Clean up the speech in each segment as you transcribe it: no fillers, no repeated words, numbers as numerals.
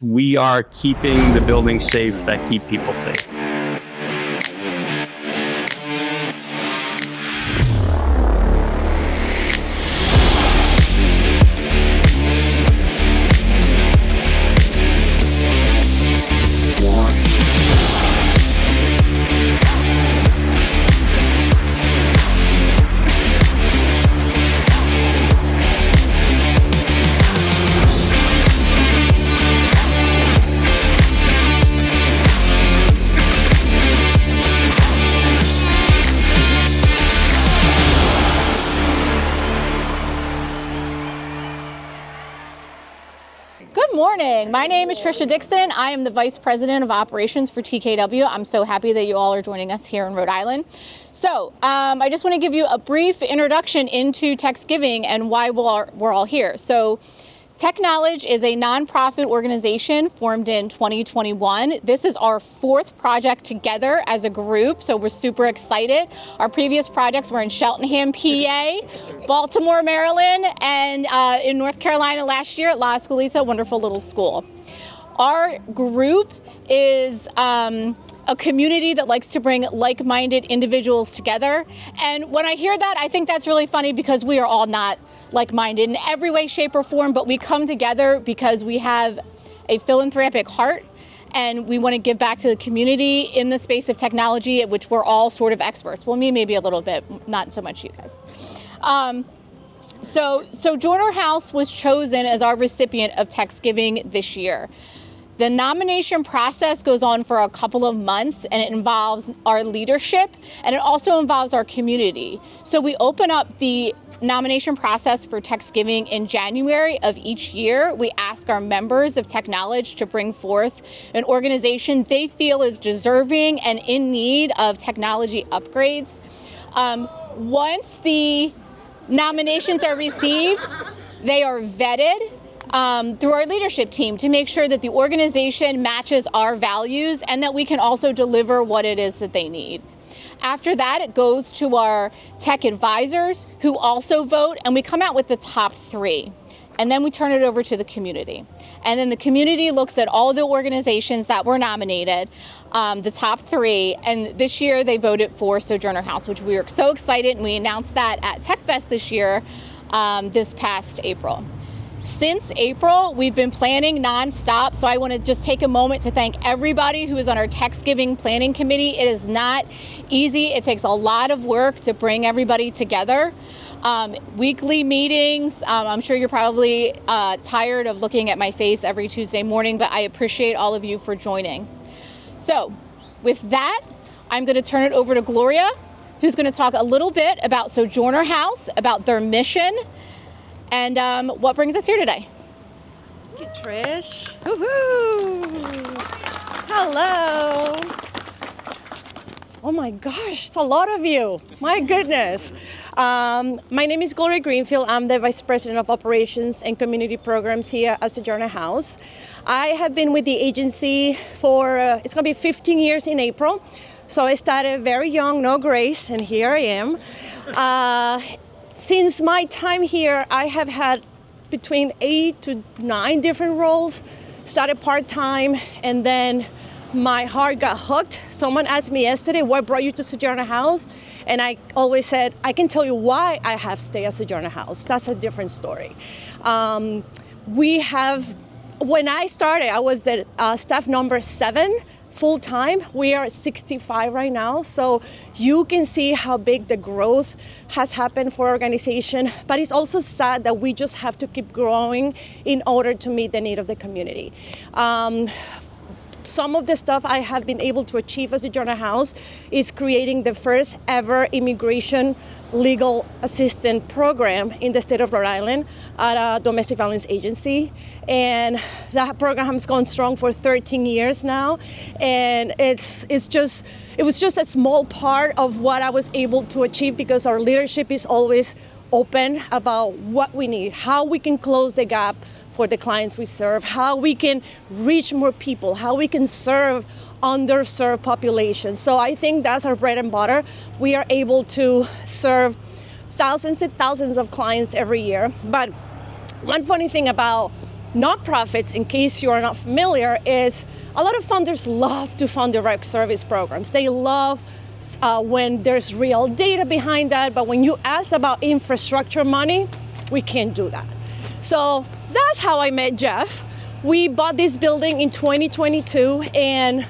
We are keeping the buildings safe that keep people safe. Good morning. My name is Tricia Dixon. I am the Vice President of Operations for TKW. I'm so happy that you all are joining us here in Rhode Island. So I just want to give you a brief introduction into TEKSGiving and why we're all here. So TechKnowledge is a nonprofit organization formed in 2021. This is our fourth project together as a group, so we're super excited. Our previous projects were in Cheltenham, PA, Baltimore, Maryland, and in North Carolina last year at La Escuelita, wonderful little school. Our group is a community that likes to bring like-minded individuals together. And when I hear that, I think that's really funny because we are all not like-minded in every way, shape, or form, but we come together because we have a philanthropic heart and we want to give back to the community in the space of technology, at which we're all sort of experts. Well, me maybe a little bit, not so much you guys. So Sojourner House was chosen as our recipient of TEKSGiving this year. The nomination process goes on for a couple of months, and it involves our leadership, and it also involves our community. So we open up the nomination process for TEKSGiving in January of each year. We ask our members of TechKnowledge to bring forth an organization they feel is deserving and in need of technology upgrades. Once the nominations are received, they are vetted through our leadership team to make sure that the organization matches our values and that we can also deliver what it is that they need. After that, it goes to our tech advisors who also vote, and we come out with the top three. And then we turn it over to the community. And then the community looks at all the organizations that were nominated, the top three, and this year they voted for Sojourner House, which we were so excited, and we announced that at TechFest this year, this past April. Since April, we've been planning nonstop, so I want to just take a moment to thank everybody who is on our TEKSGiving planning committee. It is not easy. It takes a lot of work to bring everybody together. Weekly meetings. I'm sure you're probably tired of looking at my face every Tuesday morning, but I appreciate all of you for joining. So with that, I'm going to turn it over to Gloria, who's going to talk a little bit about Sojourner House, about their mission, and what brings us here today. Thank you, Trish. Woohoo! Hello. Oh my gosh, it's a lot of you. My goodness. My name is Gloria Greenfield. I'm the Vice President of Operations and Community Programs here at Sojourner House. I have been with the agency for, it's going to be 15 years in April. So I started very young, no grace, and here I am. Since my time here, I have had between 8 to 9 different roles. Started part-time, and then my heart got hooked. Someone asked me yesterday, what brought you to Sojourner House? And I always said, I can tell you why I have stayed at Sojourner House. That's a different story. When I started, I was the staff number 7. Full-time. We are at 65 right now, so you can see how big the growth has happened for our organization, but it's also sad that we just have to keep growing in order to meet the need of the community. Some of the stuff I have been able to achieve as the Sojourner House is creating the first ever immigration legal assistance program in the state of Rhode Island at a domestic violence agency. And that program has gone strong for 13 years now. And it was just a small part of what I was able to achieve because our leadership is always open about what we need, how we can close the gap for the clients we serve, how we can reach more people, how we can serve underserved populations. So I think that's our bread and butter. We are able to serve thousands and thousands of clients every year. But one funny thing about nonprofits, in case you are not familiar, is a lot of funders love to fund direct service programs. They love when there's real data behind that, but when you ask about infrastructure money, we can't do that. So that's how I met Jeff. We bought this building in 2022, and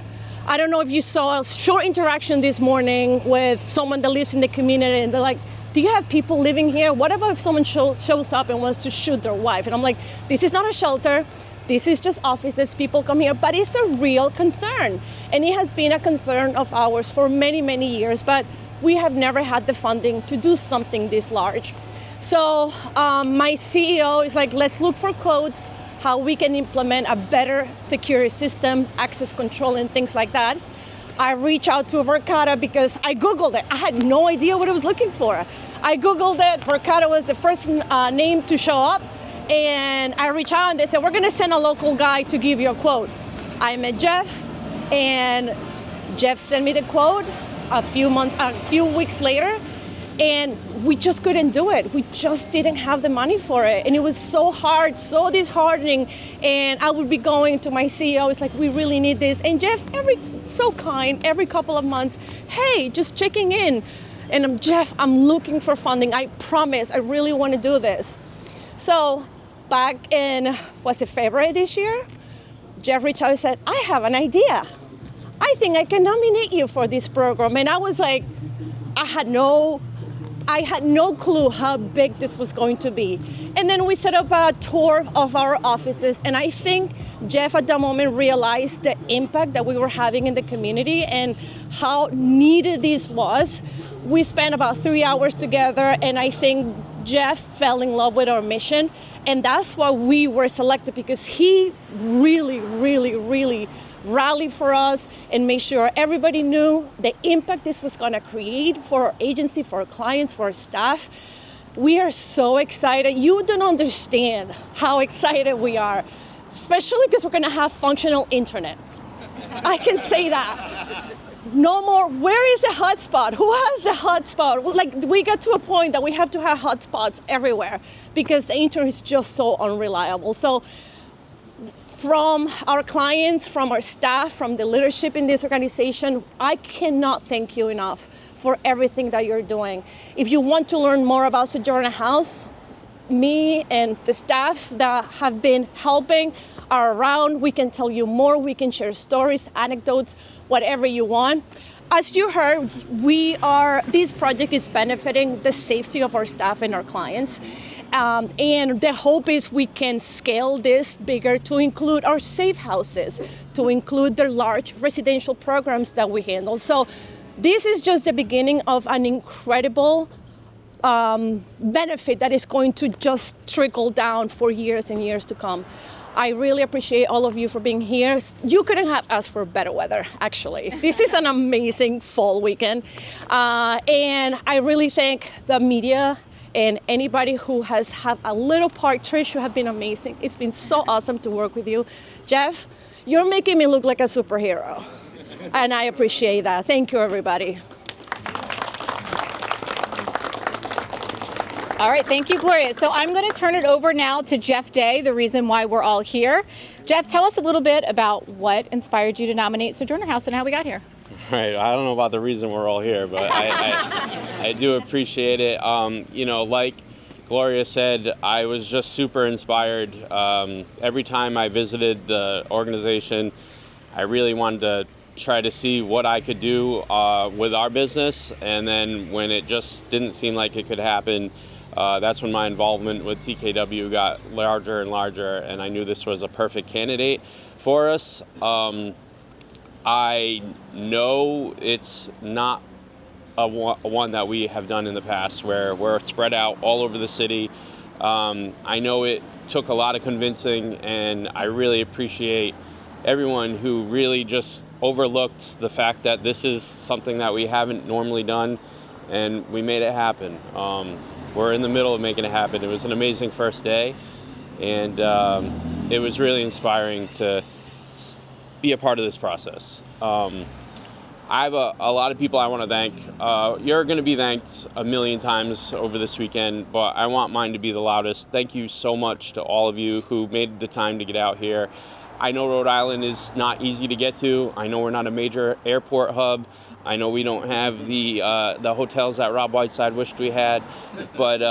I don't know if you saw a short interaction this morning with someone that lives in the community, and they're like, do you have people living here? What about if someone shows up and wants to shoot their wife? And I'm like, this is not a shelter. This is just offices. People come here, but it's a real concern. And it has been a concern of ours for many, many years, but we have never had the funding to do something this large. So my CEO is like, let's look for quotes, how we can implement a better security system, access control, and things like that. I reached out to Verkada because I Googled it. I had no idea what I was looking for. I Googled it. Verkada was the first name to show up. And I reached out and they said, we're going to send a local guy to give you a quote. I met Jeff, and Jeff sent me the quote a few weeks later. And we just couldn't do it. We just didn't have the money for it. And it was so hard, so disheartening. And I would be going to my CEO, it's like, we really need this. And Jeff, so kind, every couple of months, hey, just checking in. And I'm, Jeff, I'm looking for funding. I promise, I really want to do this. So back in, was it February this year? Jeff reached out and said, I have an idea. I think I can nominate you for this program. And I was like, I had no clue how big this was going to be. And then we set up a tour of our offices, and I think Jeff at that moment realized the impact that we were having in the community and how needed this was. We spent about 3 hours together, and I think Jeff fell in love with our mission, and that's why we were selected, because he really, really, really rallied for us and made sure everybody knew the impact this was going to create for our agency, for our clients, for our staff. We are so excited. You don't understand how excited we are, especially because we're going to have functional internet. I can say that. No more, where is the hotspot? Who has the hotspot? Like, we got to a point that we have to have hotspots everywhere because the internet is just so unreliable. So from our clients, from our staff, from the leadership in this organization, I cannot thank you enough for everything that you're doing. If you want to learn more about Sojourner House, me and the staff that have been helping are around. We can tell you more. We can share stories, anecdotes, whatever you want. As you heard, this project is benefiting the safety of our staff and our clients. And the hope is we can scale this bigger to include our safe houses, to include the large residential programs that we handle. So this is just the beginning of an incredible benefit that is going to just trickle down for years and years to come. I really appreciate all of you for being here. You couldn't have asked for better weather, actually. This is an amazing fall weekend. And I really thank the media and anybody who has had a little part. Trish, you have been amazing. It's been so awesome to work with you. Jeff, you're making me look like a superhero. And I appreciate that. Thank you, everybody. All right, thank you, Gloria. So I'm going to turn it over now to Jeff Day, the reason why we're all here. Jeff, tell us a little bit about what inspired you to nominate Sojourner House and how we got here. Right, I don't know about the reason we're all here, but I do appreciate it. Like Gloria said, I was just super inspired. Every time I visited the organization, I really wanted to try to see what I could do with our business, and then when it just didn't seem like it could happen, that's when my involvement with TKW got larger and larger, and I knew this was a perfect candidate for us. I know it's not a one that we have done in the past where we're spread out all over the city. I know it took a lot of convincing, and I really appreciate everyone who really just overlooked the fact that this is something that we haven't normally done, and we made it happen. We're in the middle of making it happen. It was an amazing first day, and it was really inspiring to be a part of this process. I have a lot of people I want to thank. You're going to be thanked a million times over this weekend, but I want mine to be the loudest. Thank you so much to all of you who made the time to get out here. I know Rhode Island is not easy to get to. I know we're not a major airport hub. I know we don't have the hotels that Rob Whiteside wished we had. But,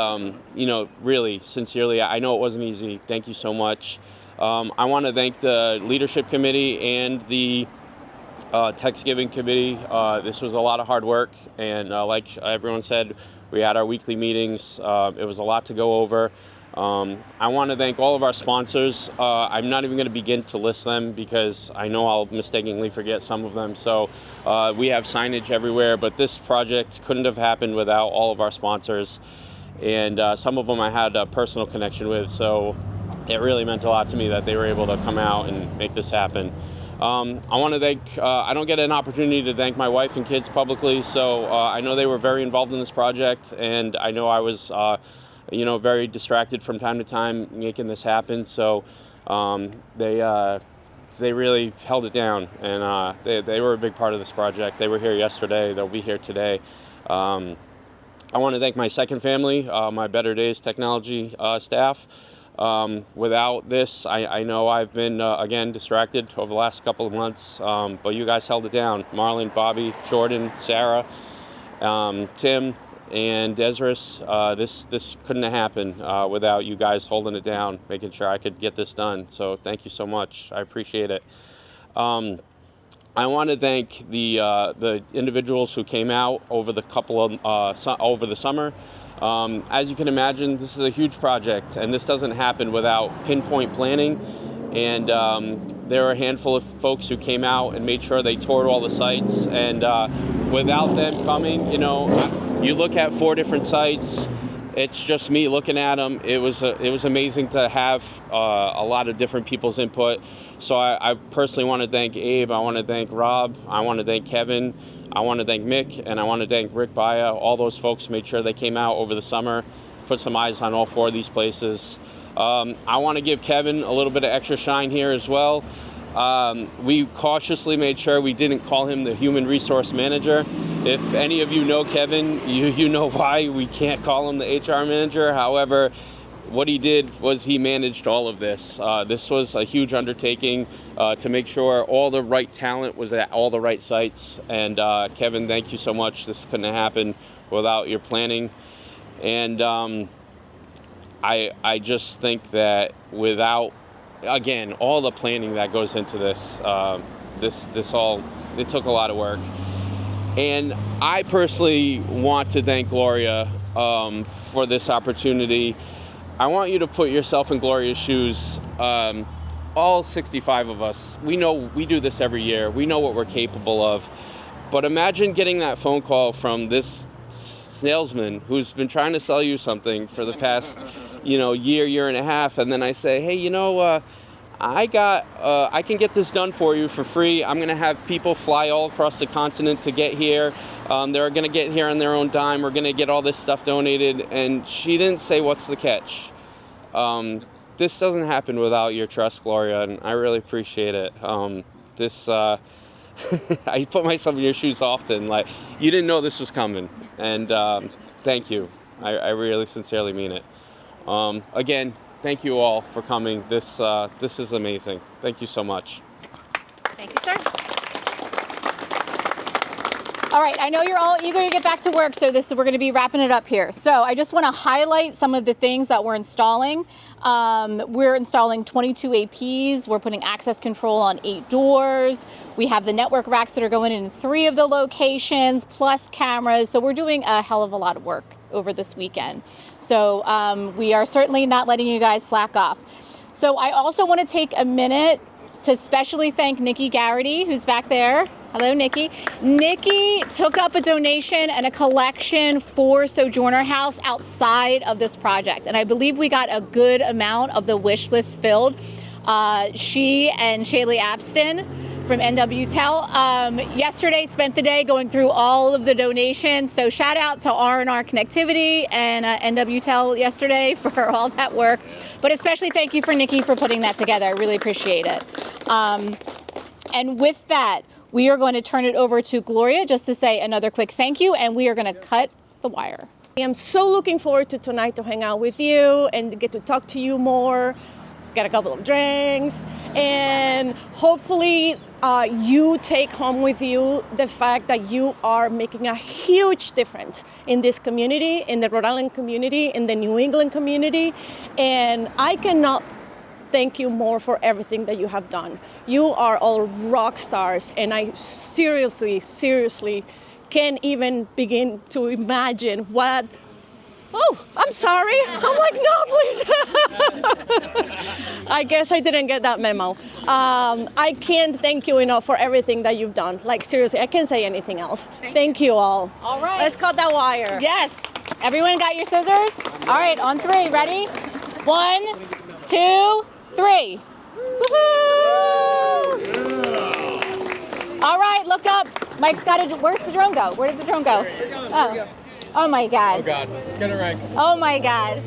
really, sincerely, I know it wasn't easy. Thank you so much. I want to thank the leadership committee and the TEKSGiving committee. This was a lot of hard work, and like everyone said, we had our weekly meetings. It was a lot to go over. I want to thank all of our sponsors. I'm not even going to begin to list them because I know I'll mistakenly forget some of them. So we have signage everywhere, but this project couldn't have happened without all of our sponsors. And some of them I had a personal connection with, so it really meant a lot to me that they were able to come out and make this happen. I want to thank, I don't get an opportunity to thank my wife and kids publicly, so I know they were very involved in this project, and I know I was very distracted from time to time making this happen. So they really held it down, and they were a big part of this project. They were here yesterday. They'll be here today. I want to thank my second family, my Better Days technology staff. Without this, I know I've been, again, distracted over the last couple of months, but you guys held it down. Marlon, Bobby, Jordan, Sarah, Tim, and Desirous. This couldn't have happened without you guys holding it down, making sure I could get this done. So thank you so much. I appreciate it. I want to thank the individuals who came out over the over the summer. As you can imagine, this is a huge project, and this doesn't happen without pinpoint planning. And there were a handful of folks who came out and made sure they toured all the sites. And without them coming, you look at 4 different sites. It's just me looking at them. It was amazing to have a lot of different people's input. So I personally want to thank Abe. I want to thank Rob. I want to thank Kevin. I want to thank Mick, and I want to thank Rick Baya. All those folks made sure they came out over the summer, put some eyes on all 4 of these places. I want to give Kevin a little bit of extra shine here as well. We cautiously made sure we didn't call him the human resource manager. If any of you know Kevin, you know why we can't call him the HR manager. However, what he did was he managed all of this. This was a huge undertaking to make sure all the right talent was at all the right sites. And Kevin, thank you so much. This couldn't have happened without your planning. And I just think that without, again, all the planning that goes into this, it took a lot of work. And I personally want to thank Gloria for this opportunity. I want you to put yourself in Gloria's shoes. All 65 of us, we know we do this every year. We know what we're capable of. But imagine getting that phone call from this salesman who's been trying to sell you something for the past, year and a half. And then I say, hey, I can get this done for you for free. I'm going to have people fly all across the continent to get here. They're going to get here on their own dime. We're going to get all this stuff donated. And she didn't say, what's the catch? This doesn't happen without your trust, Gloria, and I really appreciate it. I put myself in your shoes often. Like, you didn't know this was coming. And thank you. I really sincerely mean it. Again, thank you all for coming. This is amazing. Thank you so much. Thank you, sir. All right, I know you're all eager to get back to work, so we're going to be wrapping it up here. So I just want to highlight some of the things that we're installing. We're installing 22 APs. We're putting access control on 8 doors. We have the network racks that are going in 3 of the locations, plus cameras. So we're doing a hell of a lot of work over this weekend. So we are certainly not letting you guys slack off. So I also want to take a minute to especially thank Nikki Garrity, who's back there. Hello, Nikki. Nikki took up a donation and a collection for Sojourner House outside of this project. And I believe we got a good amount of the wish list filled. She and Shaylee Abston from NWTEL yesterday spent the day going through all of the donations. So shout out to R&R Connectivity and NWTEL yesterday for all that work. But especially thank you for Nikki for putting that together. I really appreciate it. And with that, we are going to turn it over to Gloria just to say another quick thank you, and we are going to cut the wire. I am so looking forward to tonight to hang out with you and get to talk to you more, get a couple of drinks, and hopefully you take home with you the fact that you are making a huge difference in this community, in the Rhode Island community, in the New England community, and I cannot thank you more for everything that you have done. You are all rock stars, and I seriously can't even begin to imagine what. Oh, I'm sorry. I'm like, no, please. I guess I didn't get that memo. I can't thank you enough for everything that you've done. Like, seriously, I can't say anything else. Thank you all. All right. Let's cut that wire. Yes. Everyone got your scissors? All right, on 3. Ready? 1, 2, 3. Woohoo! All right, look up. Mike's got to. Where's the drone go? Where did the drone go? Oh. Oh my God. Oh God, it's gonna rank. Oh my God.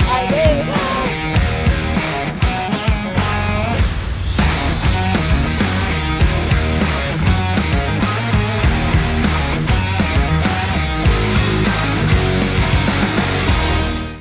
All right, babe.